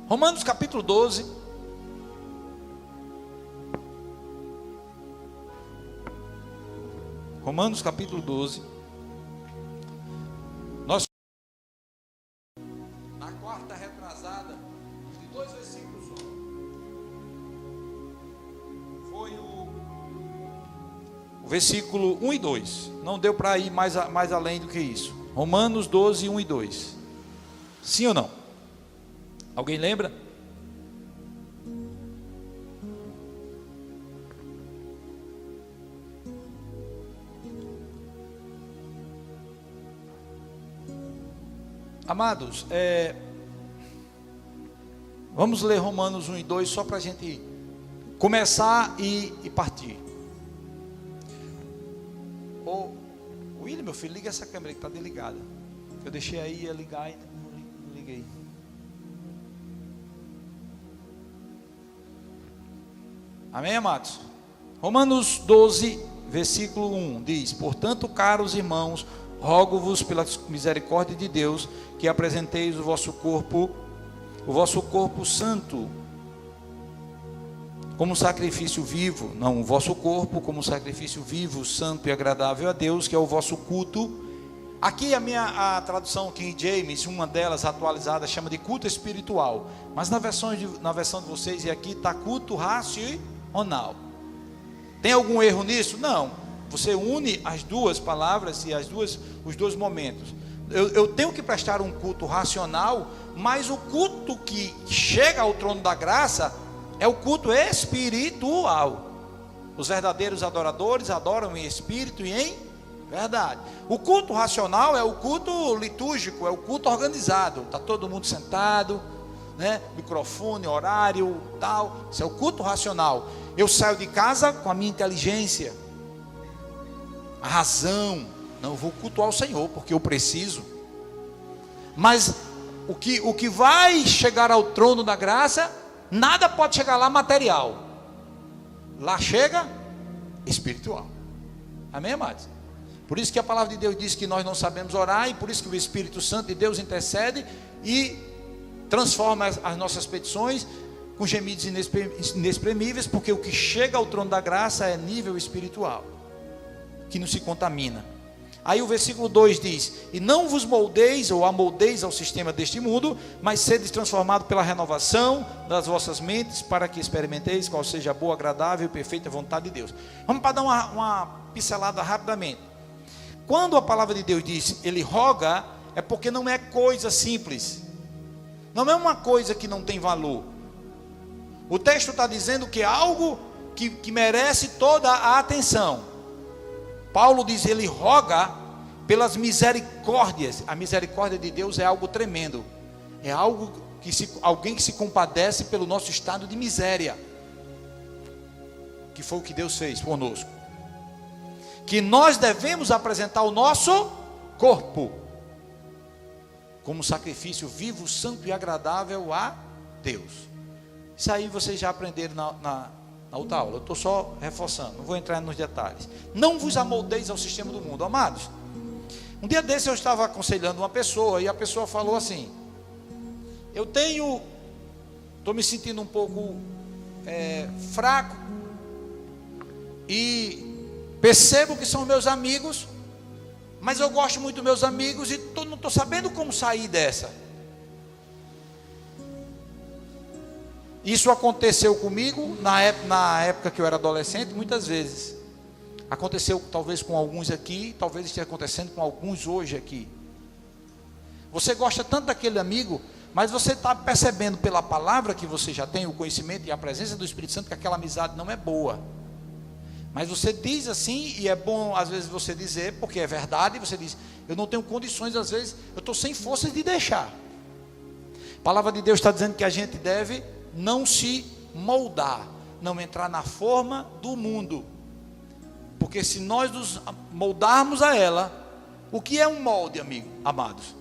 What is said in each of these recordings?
Romanos capítulo 12. Romanos capítulo 12. Nós, na quarta retrasada, de 2 versículos só. Foi o versículo 1 e 2. Não deu para ir mais além do que isso. Romanos 12, 1 e 2. Sim ou não? Alguém lembra? Amados, vamos ler Romanos 1 e 2 só para a gente começar e partir. Ô William, meu filho, liga essa câmera que está desligada. Eu deixei aí, ia ligar e não liguei. Amém, amados? Romanos 12, versículo 1 diz: portanto, caros irmãos, rogo-vos pela misericórdia de Deus, que apresenteis o vosso corpo santo, como sacrifício vivo, não, o vosso corpo como sacrifício vivo, santo e agradável a Deus, que é o vosso culto. Aqui a tradução King James, uma delas atualizada, chama de culto espiritual, mas na versão de vocês, e aqui está culto racional. Tem algum erro nisso? Não. Você une as duas palavras e os dois momentos. Eu tenho que prestar um culto racional, mas o culto que chega ao trono da graça é o culto espiritual. Os verdadeiros adoradores adoram em espírito e em verdade. O culto racional é o culto litúrgico, é o culto organizado. Está todo mundo sentado, né? Microfone, horário, tal. Isso é o culto racional. Eu saio de casa com a minha inteligência, a razão. Não, eu vou cultuar o Senhor porque eu preciso. Mas o que vai chegar ao trono da graça, nada pode chegar lá material. Lá chega espiritual. Amém, amados? Por isso que a palavra de Deus diz que nós não sabemos orar, e por isso que o Espírito Santo de Deus intercede e transforma as nossas petições com gemidos inexprimíveis, porque o que chega ao trono da graça é nível espiritual, que não se contamina. Aí o versículo 2 diz: e não vos moldeis ou amoldeis ao sistema deste mundo, mas sedes transformados pela renovação das vossas mentes, para que experimenteis qual seja a boa, agradável e perfeita vontade de Deus. Vamos para dar uma pincelada rapidamente. Quando a palavra de Deus diz ele roga, é porque não é coisa simples, não é uma coisa que não tem valor. O texto está dizendo que é algo que merece toda a atenção. Paulo diz, ele roga pelas misericórdias. A misericórdia de Deus é algo tremendo. É algo alguém que se compadece pelo nosso estado de miséria, que foi o que Deus fez conosco. Que nós devemos apresentar o nosso corpo como sacrifício vivo, santo e agradável a Deus. Isso aí vocês já aprenderam na outra aula. Eu estou só reforçando, não vou entrar nos detalhes. Não vos amoldeis ao sistema do mundo. Amados, um dia desse eu estava aconselhando uma pessoa, e a pessoa falou assim: estou me sentindo um pouco fraco, e percebo que são meus amigos, mas eu gosto muito dos meus amigos, e não estou sabendo como sair dessa. Isso aconteceu comigo na época que eu era adolescente, muitas vezes. Aconteceu talvez com alguns aqui, talvez esteja acontecendo com alguns hoje aqui. Você gosta tanto daquele amigo, mas você está percebendo pela palavra que você já tem, o conhecimento e a presença do Espírito Santo, que aquela amizade não é boa. Mas você diz assim, e é bom às vezes você dizer, porque é verdade, você diz, eu não tenho condições, às vezes, eu estou sem forças de deixar. A palavra de Deus está dizendo que a gente deve não se moldar, não entrar na forma do mundo, porque se nós nos moldarmos a ela, o que é um molde, amados?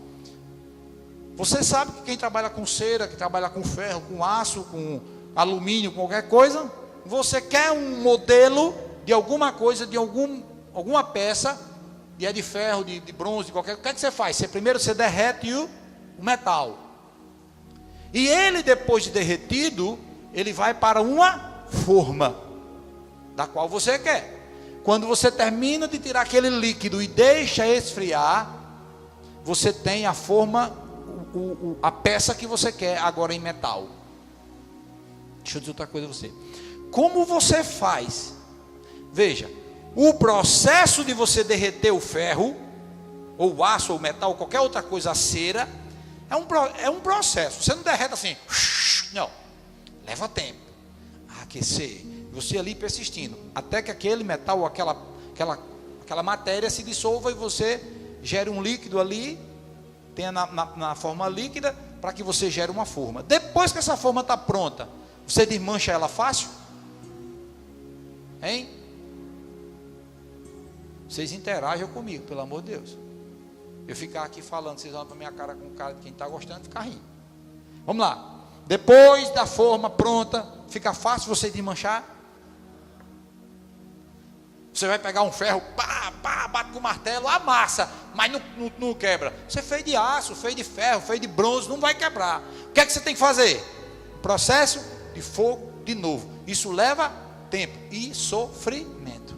Você sabe que quem trabalha com cera, que trabalha com ferro, com aço, com alumínio, com qualquer coisa, você quer um modelo de alguma coisa, de alguma peça, e é de ferro, de bronze, de qualquer, o que é que você faz? Primeiro você derrete o metal. E ele, depois de derretido, ele vai para uma forma da qual você quer. Quando você termina de tirar aquele líquido e deixa esfriar, você tem a forma, a peça que você quer agora em metal. Deixa eu dizer outra coisa a você. Como você faz? Veja, o processo de você derreter o ferro, ou o aço, ou o metal, ou qualquer outra coisa, a cera, é um processo. Você não derrete assim, não. Leva tempo a aquecer. Você ali persistindo, até que aquele metal, ou aquela matéria se dissolva e você gere um líquido ali, tenha na forma líquida, para que você gere uma forma. Depois que essa forma está pronta, você desmancha ela fácil? Hein? Vocês interajam comigo, pelo amor de Deus. Eu ficar aqui falando, vocês olham para minha cara com cara de quem está gostando e ficar rindo. Vamos lá. Depois da forma pronta, fica fácil você desmanchar? Você vai pegar um ferro, bate com o martelo, amassa, mas não quebra. Você fez de aço, fez de ferro, fez de bronze, não vai quebrar. O que é que você tem que fazer? Processo de fogo de novo. Isso leva tempo e sofrimento.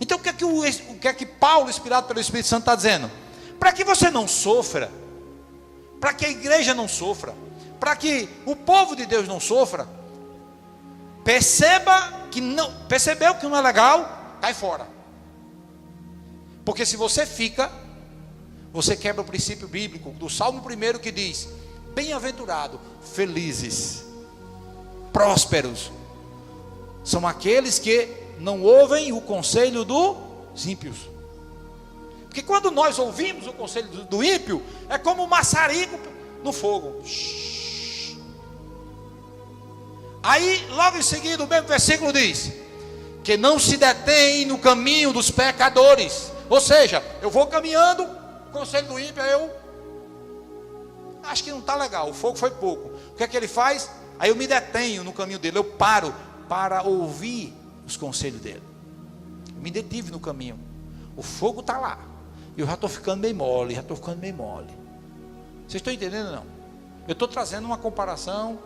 Então o que é que Paulo, inspirado pelo Espírito Santo, está dizendo? Para que você não sofra, para que a igreja não sofra, para que o povo de Deus não sofra, percebeu que não é legal, cai fora. Porque se você fica, você quebra o princípio bíblico do Salmo 1 que diz: bem-aventurado, felizes, prósperos são aqueles que não ouvem o conselho dos ímpios. Porque quando nós ouvimos o conselho do ímpio, é como um maçarico no fogo. Aí, logo em seguida, o mesmo versículo diz: que não se detém no caminho dos pecadores. Ou seja, eu vou caminhando, o conselho do ímpio, eu acho que não está legal, o fogo foi pouco. O que é que ele faz? Aí eu me detenho no caminho dele, eu paro para ouvir os conselhos dele. Eu me detive no caminho. O fogo está lá, e eu já estou ficando meio mole, Vocês estão entendendo ou não? Eu estou trazendo uma comparação,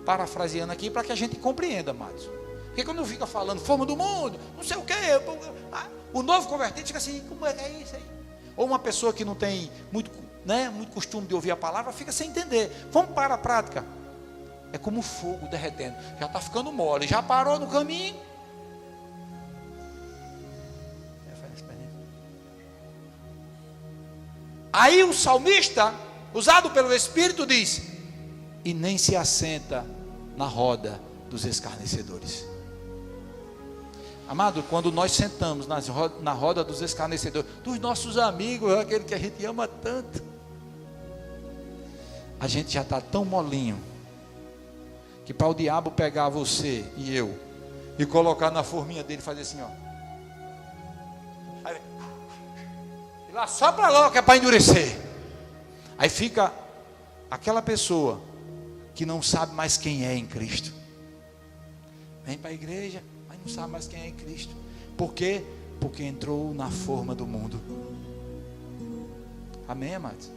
parafraseando aqui, para que a gente compreenda, amados. Porque quando fica falando forma do mundo, não sei o que, o novo convertido fica assim: como é que é isso aí? Ou uma pessoa que não tem muito costume de ouvir a palavra, fica sem entender. Vamos para a prática. É como fogo derretendo, já está ficando mole, já parou no caminho. Aí o salmista, usado pelo Espírito, diz: e nem se assenta na roda dos escarnecedores. Amado, quando nós sentamos na roda dos escarnecedores, dos nossos amigos, aquele que a gente ama tanto, a gente já está tão molinho, que para o diabo pegar você e eu, e colocar na forminha dele, fazer assim, ó. Aí, e lá só para logo, que é para endurecer. Aí fica aquela pessoa que não sabe mais quem é em Cristo. Vem para a igreja, mas não sabe mais quem é em Cristo. Por quê? Porque entrou na forma do mundo. Amém, amados?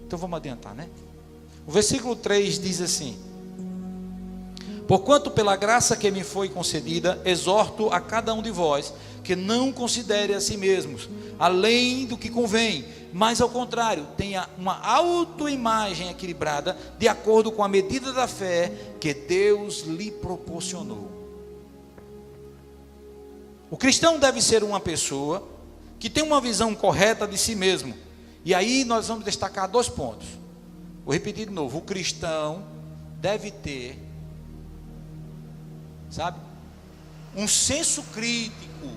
Então vamos adiantar, né? O versículo 3 diz assim: porquanto pela graça que me foi concedida, exorto a cada um de vós, que não considere a si mesmos além do que convém, mas ao contrário, tenha uma autoimagem equilibrada, de acordo com a medida da fé que Deus lhe proporcionou. O cristão deve ser uma pessoa que tem uma visão correta de si mesmo. E aí nós vamos destacar 2 pontos. Vou repetir de novo: o cristão deve ter, sabe, um senso crítico,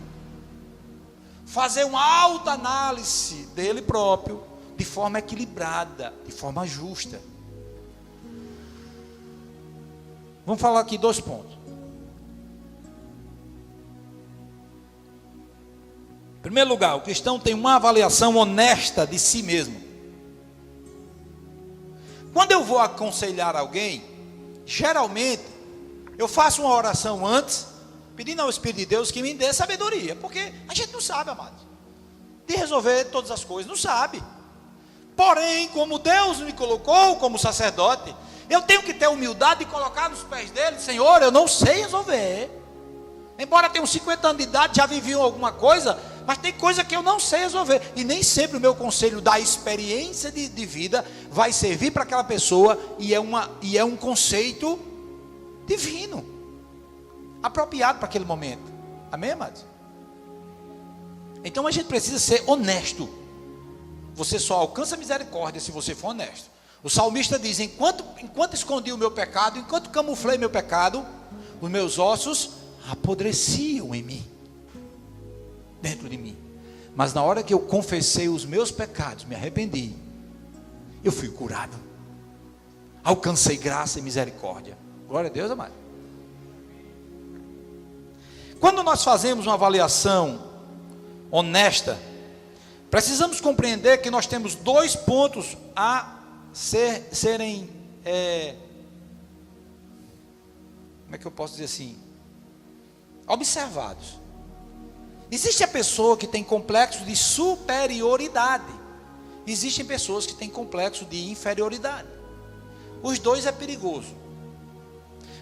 fazer uma autoanálise dele próprio, de forma equilibrada, de forma justa. Vamos falar aqui 2 pontos. Em primeiro lugar, o cristão tem uma avaliação honesta de si mesmo. Quando eu vou aconselhar alguém, geralmente eu faço uma oração antes, pedindo ao Espírito de Deus que me dê sabedoria, porque a gente não sabe, amados, de resolver todas as coisas, não sabe. Porém, como Deus me colocou como sacerdote, eu tenho que ter humildade de colocar nos pés dele: Senhor, eu não sei resolver. Embora tenha uns 50 anos de idade, já vivi alguma coisa, mas tem coisa que eu não sei resolver. E nem sempre o meu conselho da experiência de vida vai servir para aquela pessoa, e é um conceito divino, apropriado para aquele momento. Amém, amados? Então a gente precisa ser honesto. Você só alcança misericórdia se você for honesto. O salmista diz: enquanto escondi o meu pecado, enquanto camuflei meu pecado, os meus ossos apodreciam em mim, dentro de mim. Mas na hora que eu confessei os meus pecados, me arrependi, eu fui curado, alcancei graça e misericórdia. Glória a Deus, amado. Quando nós fazemos uma avaliação honesta, precisamos compreender que nós temos 2 pontos a serem, como é que eu posso dizer assim, observados. Existe a pessoa que tem complexo de superioridade, existem pessoas que têm complexo de inferioridade. Os dois é perigoso.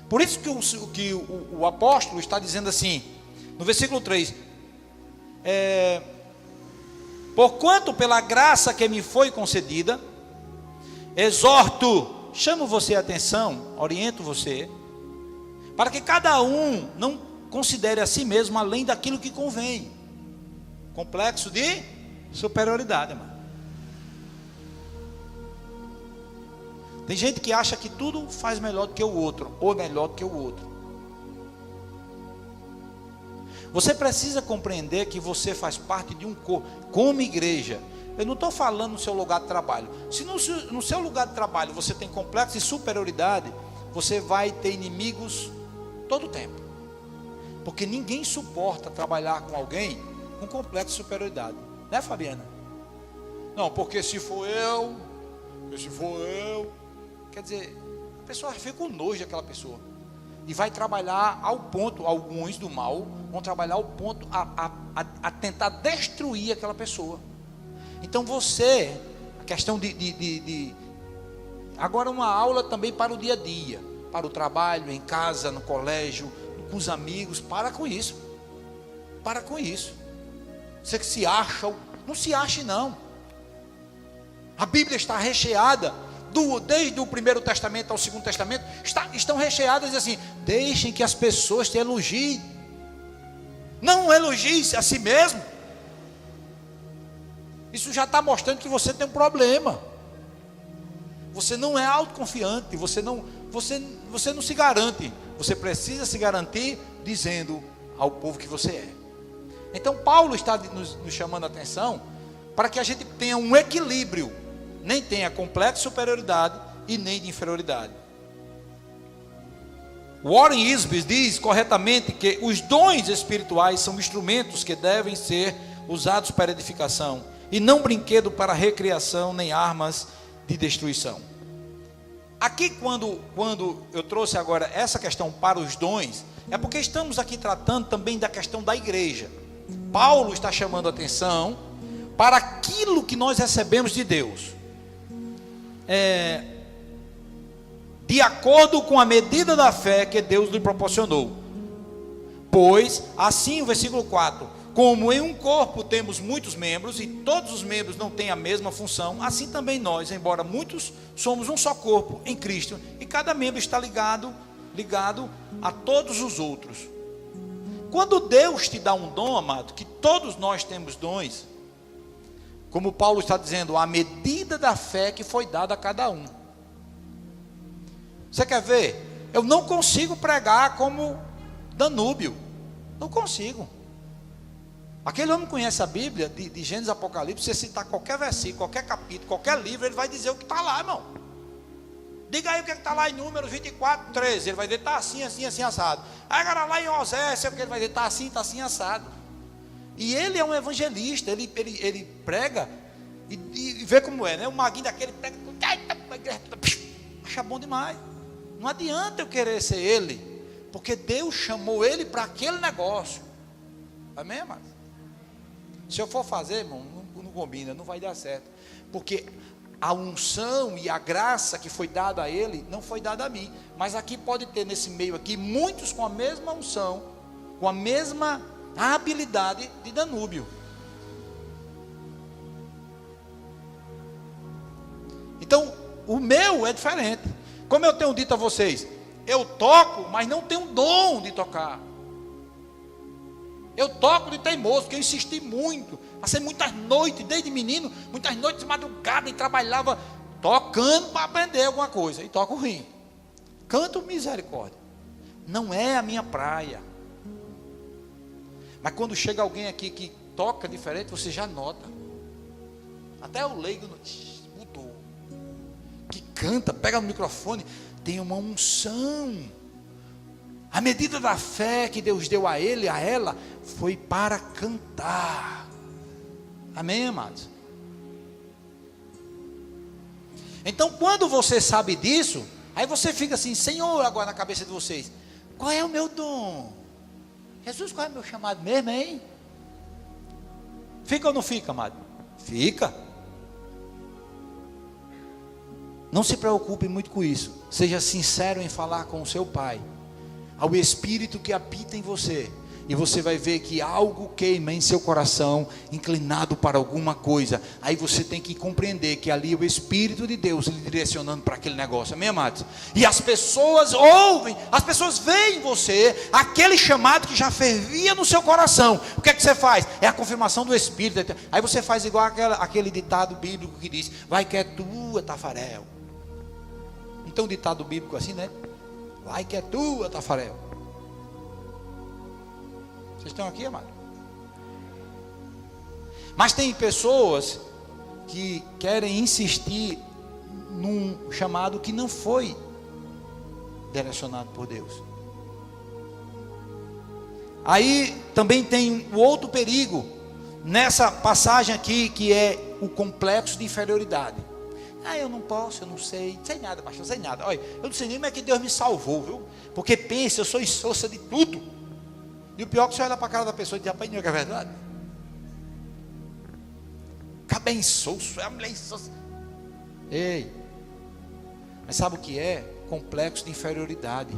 Por isso que o apóstolo está dizendo assim, no versículo 3, porquanto pela graça que me foi concedida, exorto, chamo você a atenção, oriento você, para que cada um não considere a si mesmo além daquilo que convém. Complexo de superioridade, irmão. Tem gente que acha que tudo faz melhor do que o outro, ou melhor do que o outro. Você precisa compreender que você faz parte de um corpo, como igreja. Eu não estou falando no seu lugar de trabalho. Se no seu lugar de trabalho você tem complexo de superioridade, você vai ter inimigos todo o tempo. Porque ninguém suporta trabalhar com alguém com complexo de superioridade. Né, Fabiana? Não, porque se for eu. Quer dizer, a pessoa fica com nojo daquela pessoa. E vai trabalhar ao ponto, alguns do mal, vão trabalhar ao ponto a tentar destruir aquela pessoa. Então você, a questão agora uma aula também para o dia a dia, para o trabalho, em casa, no colégio, com os amigos. Para com isso. Para com isso. Você que se acha, não se ache não. A Bíblia está recheada, desde o Primeiro Testamento ao Segundo Testamento, estão recheadas assim: deixem que as pessoas te elogiem. Não elogie a si mesmo. Isso já está mostrando que você tem um problema. Você não é autoconfiante, você não se garante. Você precisa se garantir dizendo ao povo que você é. Então Paulo está nos chamando a atenção para que a gente tenha um equilíbrio, nem tenha complexo de superioridade e nem de inferioridade. Warren Wiersbe diz corretamente que os dons espirituais são instrumentos que devem ser usados para edificação, e não brinquedo para recriação, nem armas de destruição. Aqui quando eu trouxe agora essa questão para os dons, é porque estamos aqui tratando também da questão da igreja. Paulo está chamando a atenção para aquilo que nós recebemos de Deus, de acordo com a medida da fé que Deus lhe proporcionou. Pois assim, o versículo 4, como em um corpo temos muitos membros, e todos os membros não têm a mesma função, assim também nós, embora muitos, somos um só corpo em Cristo, e cada membro está ligado a todos os outros. Quando Deus te dá um dom, amado, que todos nós temos dons, como Paulo está dizendo, a medida da fé que foi dada a cada um. Você quer ver? Eu não consigo pregar como Danúbio, não consigo. Aquele homem conhece a Bíblia, de Gênesis a Apocalipse. Você citar qualquer versículo, qualquer capítulo, qualquer livro, ele vai dizer o que está lá, irmão. Diga aí o que está lá em Números 24, 13. Ele vai dizer, está assim, assim, assim, assado. Aí agora lá em Osés, sei o que ele vai dizer, está assim, assado. E ele é um evangelista, ele prega, e vê como é, né? O maguinho daquele prega, acha bom demais. Não adianta eu querer ser ele, porque Deus chamou ele para aquele negócio. Amém, amado? Se eu for fazer, irmão, não combina, não vai dar certo. Porque a unção e a graça que foi dada a ele, não foi dada a mim. Mas aqui pode ter nesse meio aqui, muitos com a mesma unção, com a mesma habilidade de Danúbio. Então, o meu é diferente. Como eu tenho dito a vocês, eu toco, mas não tenho dom de tocar. Eu toco de teimoso, porque eu insisti muito. Passei muitas noites, desde menino, muitas noites de madrugada, e trabalhava tocando para aprender alguma coisa. E toco ruim. Canto misericórdia. Não é a minha praia. Mas quando chega alguém aqui que toca diferente, você já nota. Até o leigo mudou. Que canta, pega no microfone, tem uma unção. A medida da fé que Deus deu a ele, a ela, foi para cantar. Amém, amados? Então, quando você sabe disso, aí você fica assim, Senhor, agora na cabeça de vocês, qual é o meu dom? Jesus, qual é o meu chamado mesmo, hein? Fica ou não fica, amado? Fica. Não se preocupe muito com isso. Seja sincero em falar com o seu Pai, ao Espírito que habita em você, e você vai ver que algo queima em seu coração, inclinado para alguma coisa. Aí você tem que compreender que ali é o Espírito de Deus lhe direcionando para aquele negócio, amém, amados? E as pessoas ouvem, as pessoas veem em você aquele chamado que já fervia no seu coração. O que é que você faz? É a confirmação do Espírito. Aí você faz igual aquele ditado bíblico que diz: vai que é tua, Tafarel. Não tem um ditado bíblico assim, né? Vai que é tua, Tafarel. Vocês estão aqui, amado? Mas tem pessoas que querem insistir num chamado que não foi direcionado por Deus. Aí também tem o outro perigo nessa passagem aqui, que é o complexo de inferioridade. Eu não posso, eu não sei nada, pastor, não sei nada. Olha, eu não sei nem como é que Deus me salvou, viu? Porque pensa, eu sou insossa de tudo. E o pior é que você olha para a cara da pessoa e diz: rapaz, não é que é verdade? Fica bem insosso, é a mulher insossa. Ei, mas sabe o que é? Complexo de inferioridade.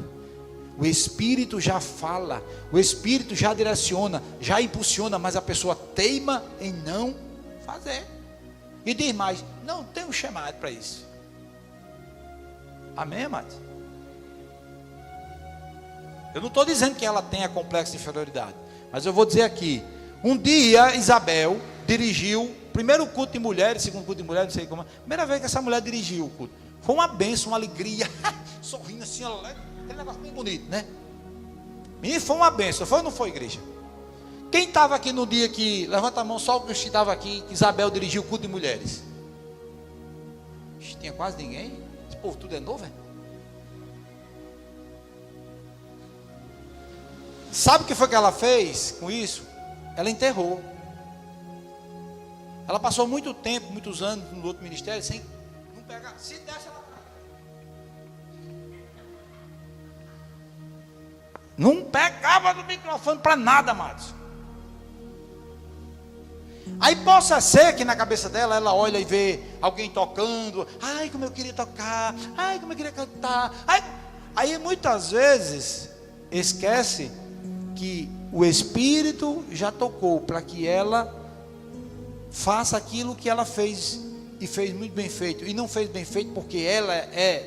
O Espírito já fala, o Espírito já direciona, já impulsiona, mas a pessoa teima em não fazer. E diz mais: não tenho chamado para isso. Amém, amados? Eu não estou dizendo que ela tenha complexo de inferioridade, mas eu vou dizer aqui: um dia Isabel dirigiu, primeiro culto de mulheres, segundo culto de mulheres, não sei como, primeira vez que essa mulher dirigiu o culto, foi uma bênção, uma alegria, sorrindo assim, aquele negócio bem bonito, né? E foi uma bênção, foi ou não foi, igreja? Quem estava aqui no dia que, levanta a mão, só os que estavam aqui, que Isabel dirigiu o culto de mulheres? Tinha quase ninguém. Esse povo tudo é novo, é? Sabe o que foi que ela fez com isso? Ela enterrou. Ela passou muito tempo, muitos anos no outro ministério, sem não pegar. Se desse, ela não pegava no microfone para nada, amados. Aí possa ser que na cabeça dela, ela olha e vê alguém tocando. Ai, como eu queria tocar. Ai, como eu queria cantar. Aí muitas vezes esquece que o Espírito já tocou para que ela faça aquilo que ela fez, e fez muito bem feito. E não fez bem feito porque ela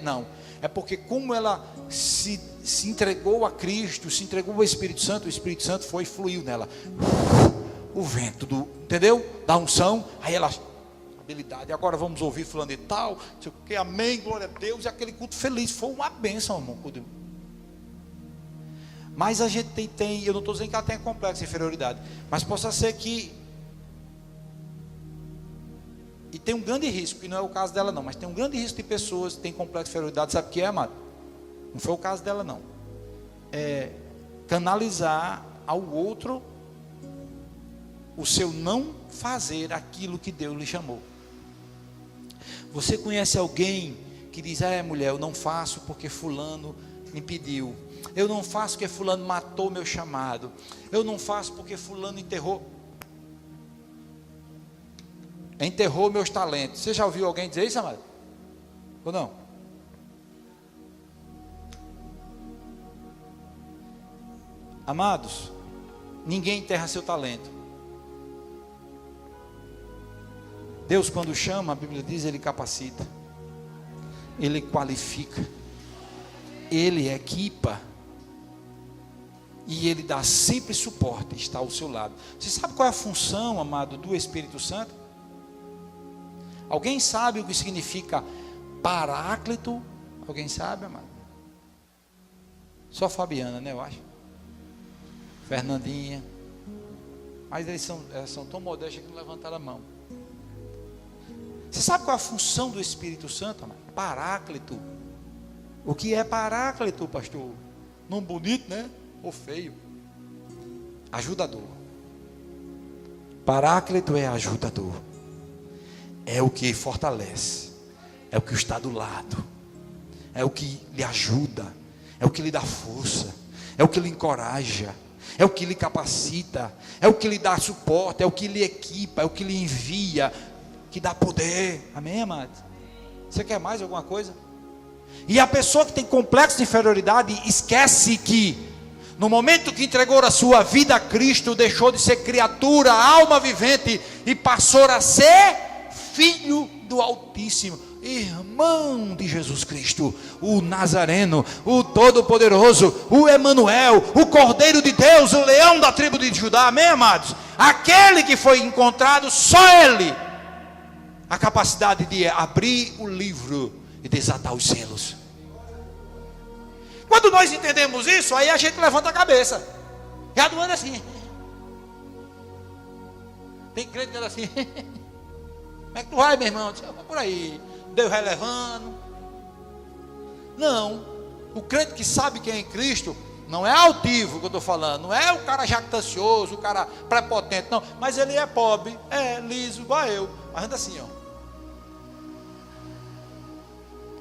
não. É porque como ela se entregou a Cristo, se entregou ao Espírito Santo, o Espírito Santo foi e fluiu nela. O vento entendeu? Da unção. Aí ela, habilidade, agora vamos ouvir fulano de tal, não sei o que, amém, glória a Deus. E aquele culto feliz, foi uma bênção, irmão. Mas a gente tem, eu não estou dizendo que ela tenha complexo de inferioridade, mas possa ser que, e tem um grande risco, e não é o caso dela não, mas tem um grande risco de pessoas que têm complexo de inferioridade. Sabe o que é, amado? Não foi o caso dela não. É canalizar ao outro o seu não fazer aquilo que Deus lhe chamou. Você conhece alguém que diz: mulher, eu não faço porque fulano me pediu, eu não faço porque fulano matou meu chamado, eu não faço porque fulano enterrou. enterrou meus talentos. Você já ouviu alguém dizer isso, amado? Ou não? Amados, ninguém enterra seu talento. Deus, quando chama, a Bíblia diz, Ele capacita, Ele qualifica, Ele equipa, e Ele dá sempre suporte, está ao seu lado. Você sabe qual é a função, amado, do Espírito Santo? Alguém sabe o que significa Paráclito? Alguém sabe, amado? Só Fabiana, né, eu acho. Fernandinha. Mas elas são tão modestas que não levantaram a mão. Você sabe qual é a função do Espírito Santo, amado? Paráclito. O que é Paráclito, pastor? Nome bonito, né? Ou feio? Ajudador. Paráclito é ajudador. É o que fortalece. É o que está do lado. É o que lhe ajuda. É o que lhe dá força. É o que lhe encoraja. É o que lhe capacita. É o que lhe dá suporte. É o que lhe equipa. É o que lhe envia. Que dá poder. Amém, amado? Você quer mais alguma coisa? E a pessoa que tem complexo de inferioridade esquece que no momento que entregou a sua vida a Cristo, deixou de ser criatura, alma vivente, e passou a ser filho do Altíssimo, irmão de Jesus Cristo, o Nazareno, o Todo-Poderoso, o Emanuel, o Cordeiro de Deus, o leão da tribo de Judá. Amém, amados? Aquele que foi encontrado, só Ele, a capacidade de abrir o livro e desatar os selos. Quando nós entendemos isso, aí a gente levanta a cabeça. Já do ano assim. Tem crente que anda assim. Como é que tu vai, meu irmão? Eu vou por aí. Deus vai levando. Não. O crente que sabe quem é em Cristo, não é altivo que eu estou falando. Não é o cara jactancioso, o cara prepotente. Não. Mas ele é pobre. É liso, igual eu. Mas anda assim, ó.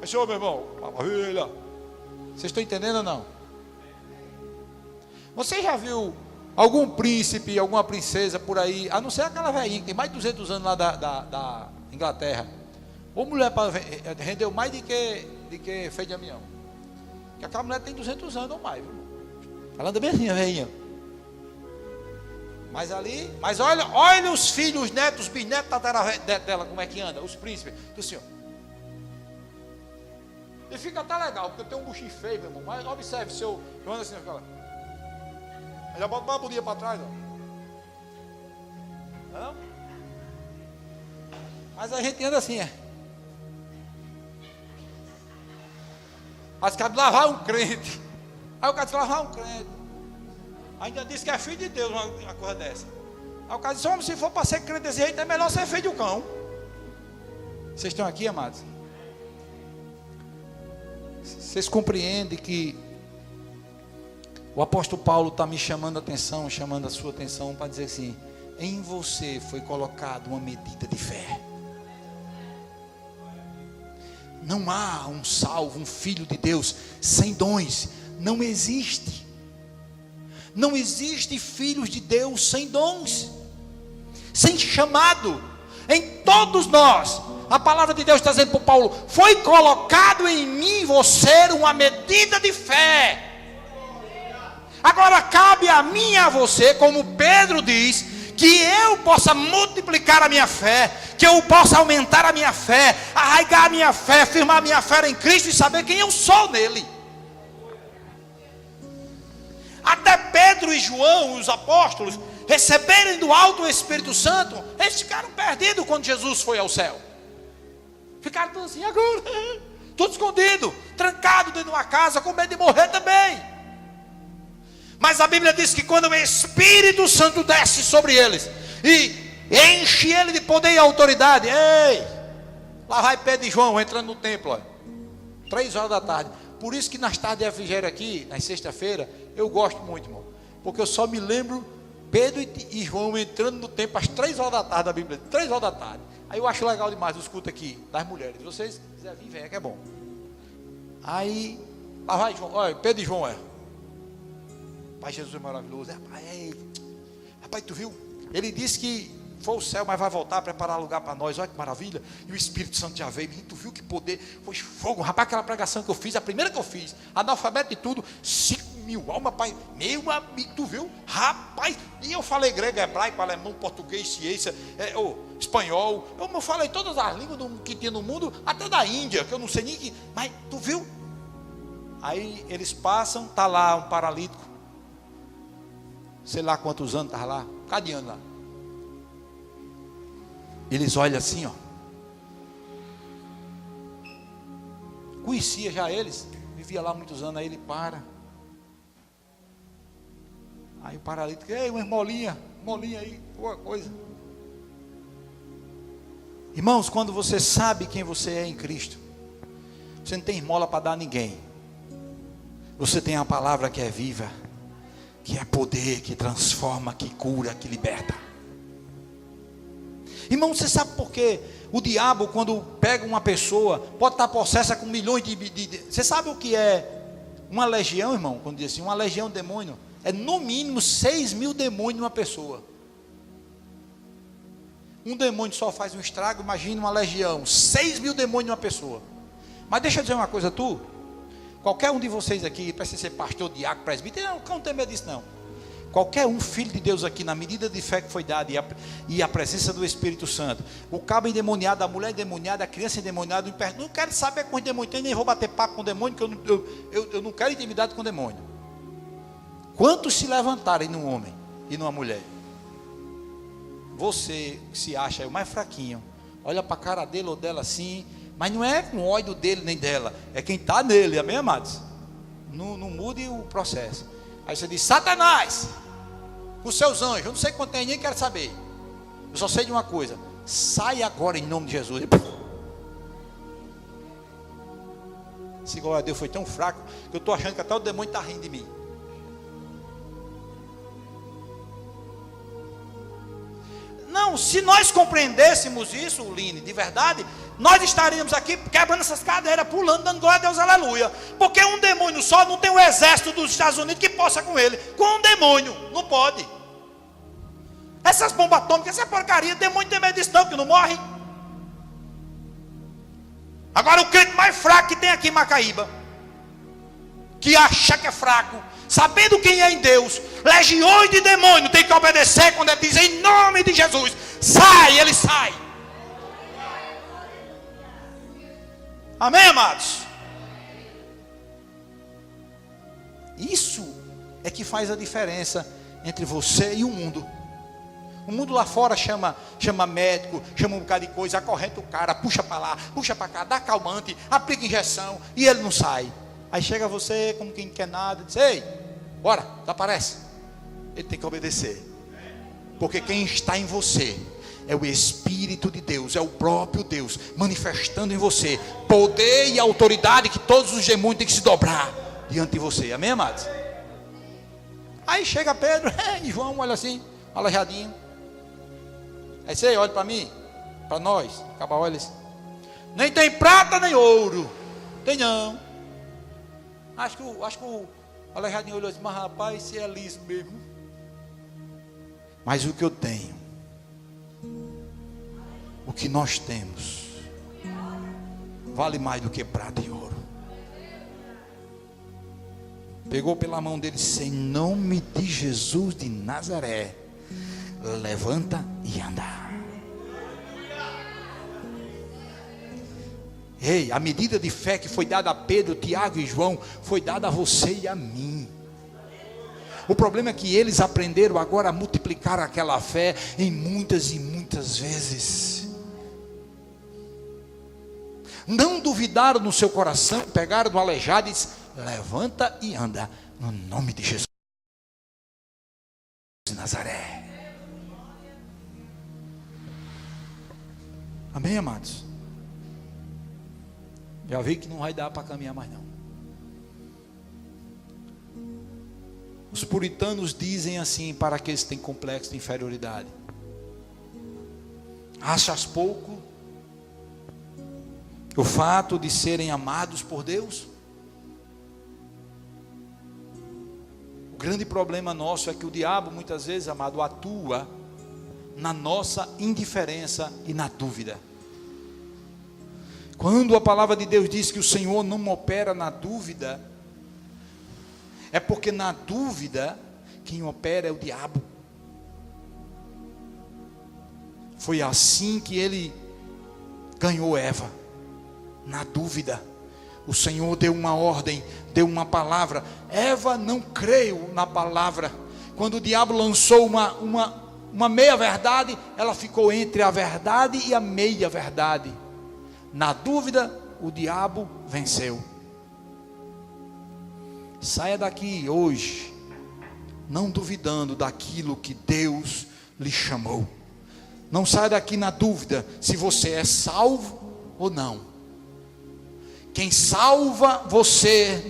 É senhor, meu irmão. Maravilha. Vocês estão entendendo ou não? Você já viu algum príncipe, alguma princesa por aí, a não ser aquela velhinha que tem mais de 200 anos lá da Inglaterra, ou mulher rendeu mais do que Frei Damião, que aquela mulher tem 200 anos ou mais, viu? Ela anda bem assim, a velhinha. Mas olha os filhos, os netos, os bisnetos dela, como é que anda, os príncipes do senhor. E fica até legal, porque eu tenho um buchinho feio, meu irmão. Mas observe, se eu ando assim, fica lá. Já bota uma bundinha para trás, ó. Não? Mas a gente anda assim, é. Mas cabe lavar um crente. Aí o cara disse, lavar um crente. Ainda disse que é filho de Deus, uma coisa dessa. Aí o cara disse, homem, se for para ser crente desse jeito, é melhor ser filho do cão. Vocês estão aqui, amados? Vocês compreendem que o apóstolo Paulo está me chamando a atenção, chamando a sua atenção para dizer assim: em você foi colocada uma medida de fé. Não há um salvo, um filho de Deus sem dons. Não existe. Não existe filhos de Deus sem dons, sem chamado. Em todos nós, a palavra de Deus está dizendo para Paulo: foi colocado em mim, você, uma medida de fé. Agora cabe a mim e a você, como Pedro diz, que eu possa multiplicar a minha fé, que eu possa aumentar a minha fé, arraigar a minha fé, firmar a minha fé em Cristo e saber quem eu sou nele. Até Pedro e João, os apóstolos, receberem do alto o Espírito Santo, eles ficaram perdidos quando Jesus foi ao céu. Ficaram todos assim, agora, tudo escondido, trancado dentro de uma casa, com medo de morrer também. Mas a Bíblia diz que quando o Espírito Santo desce sobre eles e enche ele de poder e autoridade, ei, lá vai Pedro e João entrando no templo, ó, 3 horas da tarde. Por isso que nas tardes de refrigério aqui, na sexta-feira, eu gosto muito, irmão, porque eu só me lembro Pedro e João entrando no templo às 3 horas da tarde da Bíblia, 3 horas da tarde. Aí eu acho legal demais os cultos aqui das mulheres. Se vocês quiserem vir, venha, que é bom. Aí, lá vai João, olha, Pedro e João, Pai, Jesus é maravilhoso. Rapaz, tu viu? Ele disse que foi o céu, mas vai voltar a preparar lugar para nós. Olha que maravilha. E o Espírito Santo já veio. Tu viu que poder? Foi fogo. Rapaz, aquela pregação que eu fiz, a primeira que eu fiz, analfabeto de tudo, 5.000 almas, pai. Meu amigo, tu viu? Rapaz, e eu falei grego, hebraico, alemão, português, ciência, espanhol. Eu falei todas as línguas que tinha no mundo, até da Índia, que eu não sei nem que. Mas tu viu? Aí eles passam, está lá um paralítico, sei lá quantos anos estava lá, cada ano lá. Eles olham assim, ó. Conhecia já eles, vivia lá muitos anos, aí ele para. Aí o paralítico, ei, uma molinha aí, boa coisa. Irmãos, quando você sabe quem você é em Cristo, você não tem esmola para dar a ninguém. Você tem a palavra que é viva, que é poder, que transforma, que cura, que liberta. Irmão, você sabe por quê? O diabo, quando pega uma pessoa, pode estar possessa com milhões de... Você sabe o que é uma legião, irmão? Quando diz assim, uma legião de demônio, é no mínimo 6.000 demônios numa pessoa. Um demônio só faz um estrago, imagina uma legião, 6.000 demônios numa pessoa. Mas deixa eu dizer uma coisa, qualquer um de vocês aqui, precisa ser pastor, diácono, presbítero, não tem medo disso não. Qualquer um filho de Deus aqui, na medida de fé que foi dada e a presença do Espírito Santo, o cabo endemoniado, a mulher endemoniada, a criança endemoniada, não quero saber com os demônios tem, nem vou bater papo com o demônio, que eu não quero intimidade com o demônio. Quantos se levantarem num homem e numa mulher? Você se acha o mais fraquinho, olha para a cara dele ou dela assim, mas não é com ódio dele nem dela, é quem está nele, amém, amados? Não mude o processo. Aí você diz, Satanás, os seus anjos, eu não sei quanto tem, nem quero saber. Eu só sei de uma coisa, sai agora em nome de Jesus. Esse glória a Deus foi tão fraco, que eu estou achando que até o demônio está rindo de mim. Não, se nós compreendêssemos isso, Line, de verdade, nós estaríamos aqui quebrando essas cadeiras, pulando, dando glória a Deus, aleluia. Porque um demônio só não tem um exército dos Estados Unidos que possa com ele. Com um demônio, não pode. Essas bombas atômicas, essa porcaria, demônio tem medo disso não, que não morre. Agora o crente mais fraco que tem aqui em Macaíba, que acha que é fraco, sabendo quem é em Deus, legiões de demônios tem que obedecer quando ele diz em nome de Jesus, sai, ele sai. Amém, amados? Isso é que faz a diferença entre você e o mundo. O mundo lá fora chama médico, chama um bocado de coisa, acorrenta o cara, puxa para lá, puxa para cá, dá calmante, aplica injeção e ele não sai. Aí chega você como quem não quer nada, diz, ei, bora, desaparece. Ele tem que obedecer, porque quem está em você é o Espírito de Deus, é o próprio Deus manifestando em você poder e autoridade que todos os demônios têm que se dobrar diante de você, amém, amados? Aí chega Pedro e João, olha assim, aleijadinho. Aí você olha para mim, para nós, acaba olha assim, nem tem prata nem ouro, tem não. Acho que o aleijadinho olhou assim, mas rapaz, se é liso mesmo. Mas o que eu tenho, o que nós temos, vale mais do que prata e ouro. Pegou pela mão dele, em nome de Jesus de Nazaré, levanta e anda. Ei, a medida de fé que foi dada a Pedro, Tiago e João, foi dada a você e a mim. O problema é que eles aprenderam agora a multiplicar aquela fé em muitas e muitas vezes. Não duvidaram no seu coração, pegaram no aleijado e disse, levanta e anda, no nome de Jesus de Nazaré. Amém, amados? Já vi que não vai dar para caminhar mais não. Os puritanos dizem assim para aqueles que têm complexo de inferioridade: achas pouco o fato de serem amados por Deus? O grande problema nosso é que o diabo muitas vezes, amado, atua na nossa indiferença e na dúvida. Quando a palavra de Deus diz que o Senhor não opera na dúvida, é porque na dúvida quem opera é o diabo. Foi assim que ele ganhou Eva, na dúvida. O Senhor deu uma ordem, deu uma palavra. Eva não creu na palavra. Quando o diabo lançou uma meia verdade, ela ficou entre a verdade e a meia verdade. Na dúvida, o diabo venceu. Saia daqui hoje, não duvidando daquilo que Deus lhe chamou. Não saia daqui na dúvida se você é salvo ou não. Quem salva você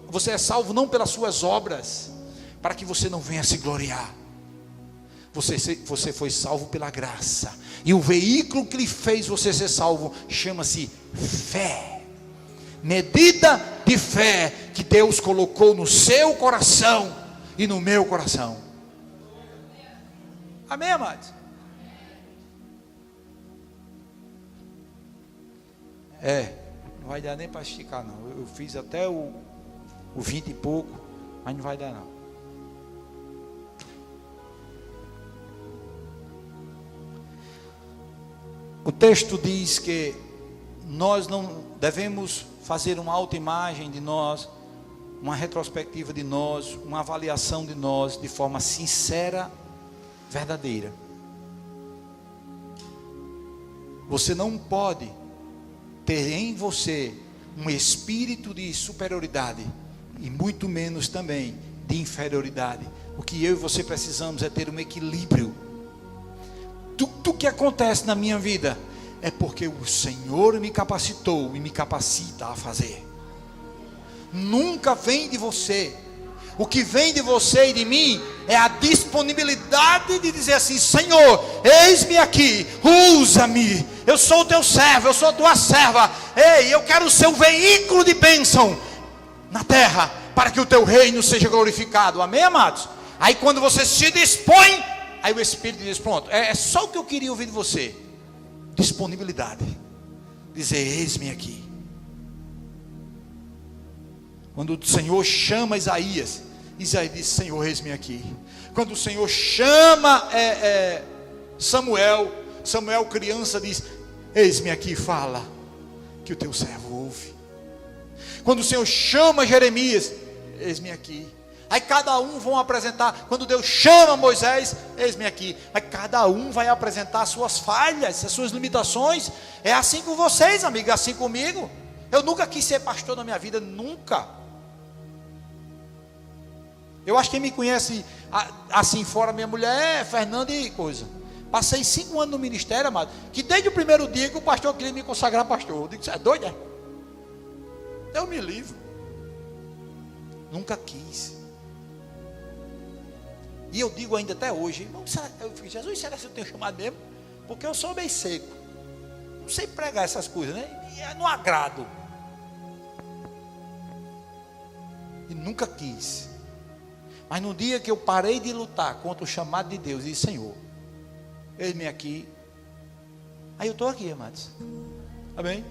você é salvo não pelas suas obras, para que você não venha se gloriar. Você foi salvo pela graça, e o veículo que lhe fez você ser salvo chama-se fé. Medida de fé que Deus colocou no seu coração e no meu coração. Amém, amados? Não vai dar nem para esticar não. Eu fiz até o 20 e pouco, mas não vai dar não. O texto diz que nós não devemos fazer uma autoimagem de nós, uma retrospectiva de nós, uma avaliação de nós de forma sincera, verdadeira. Você não pode ter em você um espírito de superioridade e muito menos também de inferioridade. O que eu e você precisamos é ter um equilíbrio. Tudo que acontece na minha vida é porque o Senhor me capacitou e me capacita a fazer. Nunca vem de você. O que vem de você e de mim é a disponibilidade de dizer assim: Senhor, eis-me aqui, usa-me, eu sou o teu servo, eu sou a tua serva. Ei, eu quero ser o veículo de bênção na terra, para que o teu reino seja glorificado. Amém, amados? Aí quando você se dispõe, aí o Espírito diz: pronto, é só o que eu queria ouvir de você. Disponibilidade. Dizer: eis-me aqui. Quando o Senhor chama Isaías diz: Senhor, eis-me aqui. Quando o Senhor chama Samuel, criança, diz: eis-me aqui, fala, que o teu servo ouve. Quando o Senhor chama Jeremias: eis-me aqui. Aí cada um vão apresentar. Quando Deus chama Moisés: eis-me aqui. Aí cada um vai apresentar as suas falhas, as suas limitações. É assim com vocês, amigos, é assim comigo. Eu nunca quis ser pastor na minha vida, nunca. Eu acho que quem me conhece assim fora, minha mulher, Fernanda e coisa. Passei 5 anos no ministério, amado, que desde o primeiro dia que o pastor queria me consagrar pastor. Eu digo: você é doido, é? Eu me livro. Nunca quis. E eu digo ainda até hoje: eu fico: Jesus, será que eu tenho chamado mesmo? Porque eu sou meio seco, não sei pregar essas coisas, né? E não agrado. E nunca quis. Mas no dia que eu parei de lutar contra o chamado de Deus, e disse: Senhor, eis-me aqui. Aí eu estou aqui, amados. Amém?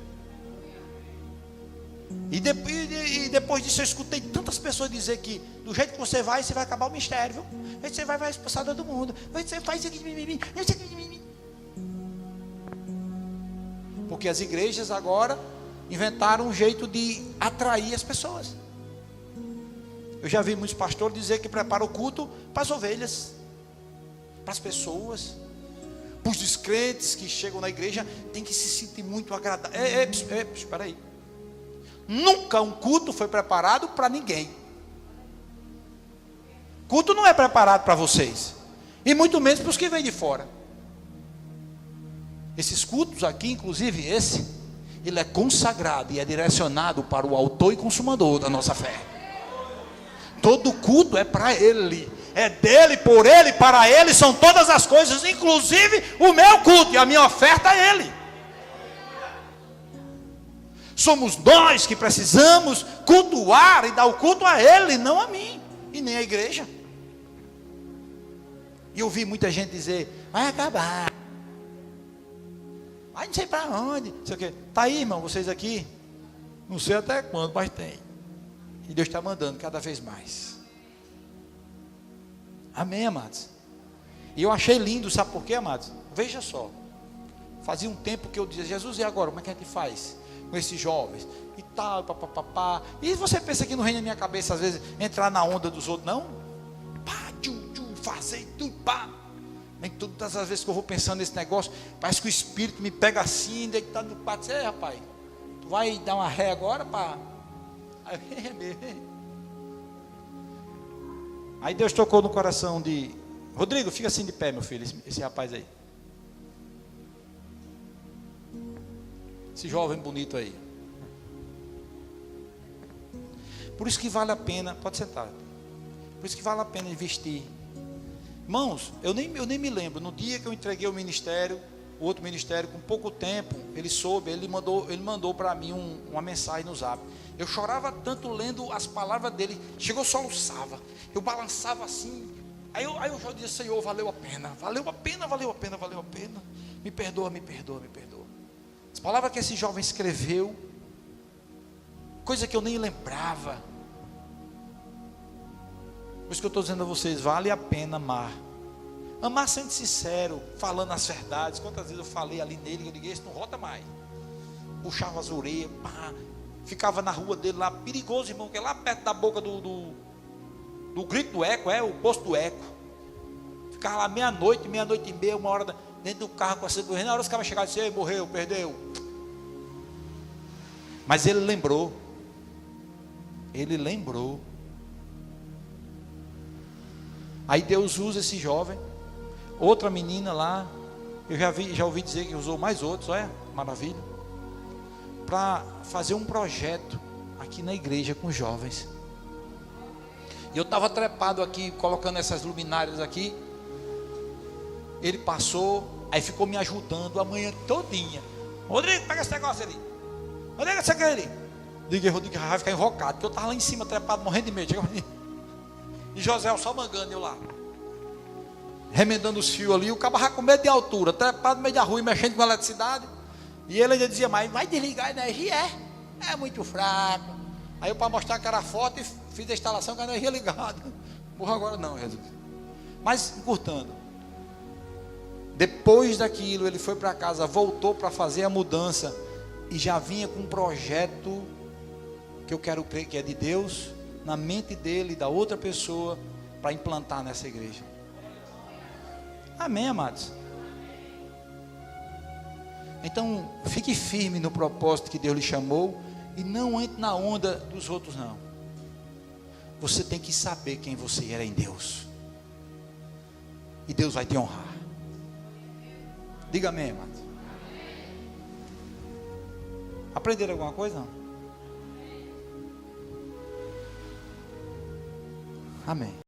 E depois disso eu escutei tantas pessoas dizer que do jeito que você vai acabar o mistério, viu? Você vai expulsar todo mundo. Você faz isso aqui. Porque as igrejas agora inventaram um jeito de atrair as pessoas. Eu já vi muitos pastores dizer que prepara o culto para as ovelhas, para as pessoas, para os descrentes que chegam na igreja, tem que se sentir muito agradável. Espera aí. Nunca um culto foi preparado para ninguém. Culto não é preparado para vocês, e muito menos para os que vêm de fora. Esses cultos aqui, inclusive ele é consagrado e é direcionado para o autor e consumador da nossa fé. Todo culto é para Ele, é dele, por Ele, para Ele são todas as coisas, inclusive o meu culto, e a minha oferta a Ele. Somos nós que precisamos cultuar e dar o culto a Ele, não a mim, e nem a igreja. E eu vi muita gente dizer, vai acabar. Vai não sei para onde. Não sei o quê. Está aí, irmão, vocês aqui. Não sei até quando, mas tem. E Deus está mandando cada vez mais. Amém, amados? E eu achei lindo, sabe por quê, amados? Veja só. Fazia um tempo que eu dizia, Jesus, e agora? Como é que a gente faz com esses jovens? E tal, papapá. E você pensa que não vem na minha cabeça, às vezes, entrar na onda dos outros, não? Pá, fazer tudo, pá. Nem todas as vezes que eu vou pensando nesse negócio, parece que o Espírito me pega assim, deitado no quarto, diz, rapaz, tu vai dar uma ré agora, pá? Aí Deus tocou no coração de Rodrigo, fica assim de pé, meu filho, esse rapaz aí. Esse jovem bonito aí. Por isso que vale a pena, pode sentar. Por isso que vale a pena investir. Irmãos, eu nem me lembro, no dia que eu entreguei o ministério, o outro ministério, com pouco tempo, ele mandou para mim uma mensagem no Zap. Eu chorava tanto lendo as palavras dele, chegou, soluçava, eu balançava assim, aí eu já dizia, Senhor, valeu a pena, me perdoa. As palavras que esse jovem escreveu, coisa que eu nem lembrava. Por isso que eu estou dizendo a vocês, vale a pena amar. Amar sendo sincero, falando as verdades. Quantas vezes eu falei ali nele, eu liguei, isso não volta mais. Puxava as orelhas, pá, ficava na rua dele lá, perigoso, irmão, que é lá perto da boca do grito do eco, o posto do eco. Ficava lá meia-noite e meia, uma hora dentro do carro com a correndo. Na hora os caras chegaram e disseram, morreu, perdeu. Mas ele lembrou. Aí Deus usa esse jovem. Outra menina lá, eu já ouvi dizer que usou mais outros, olha, maravilha, para fazer um projeto aqui na igreja com jovens. E eu estava trepado aqui, colocando essas luminárias aqui. Ele passou, aí ficou me ajudando a manhã todinha. Rodrigo, pega esse negócio ali. Rodrigo, esse aqui ali. Diga, Rodrigo, vai ficar invocado, porque eu estava lá em cima, trepado, morrendo de medo. E José só mangando eu lá, remendando os fios ali. O cabo com medo de altura, trepado no meio da rua, mexendo com a eletricidade. E ele ainda dizia, mas vai desligar a energia? É muito fraco. Aí eu, para mostrar que era forte, fiz a instalação com a energia ligada. Morro agora não, Jesus. Mas encurtando, depois daquilo ele foi para casa, voltou para fazer a mudança, e já vinha com um projeto que eu quero crer que é de Deus, na mente dele e da outra pessoa, para implantar nessa igreja. Amém, amados? Então, fique firme no propósito que Deus lhe chamou, e não entre na onda dos outros, não. Você tem que saber quem você era em Deus, e Deus vai te honrar. Diga amém, amados. Aprenderam alguma coisa? Não? Amém.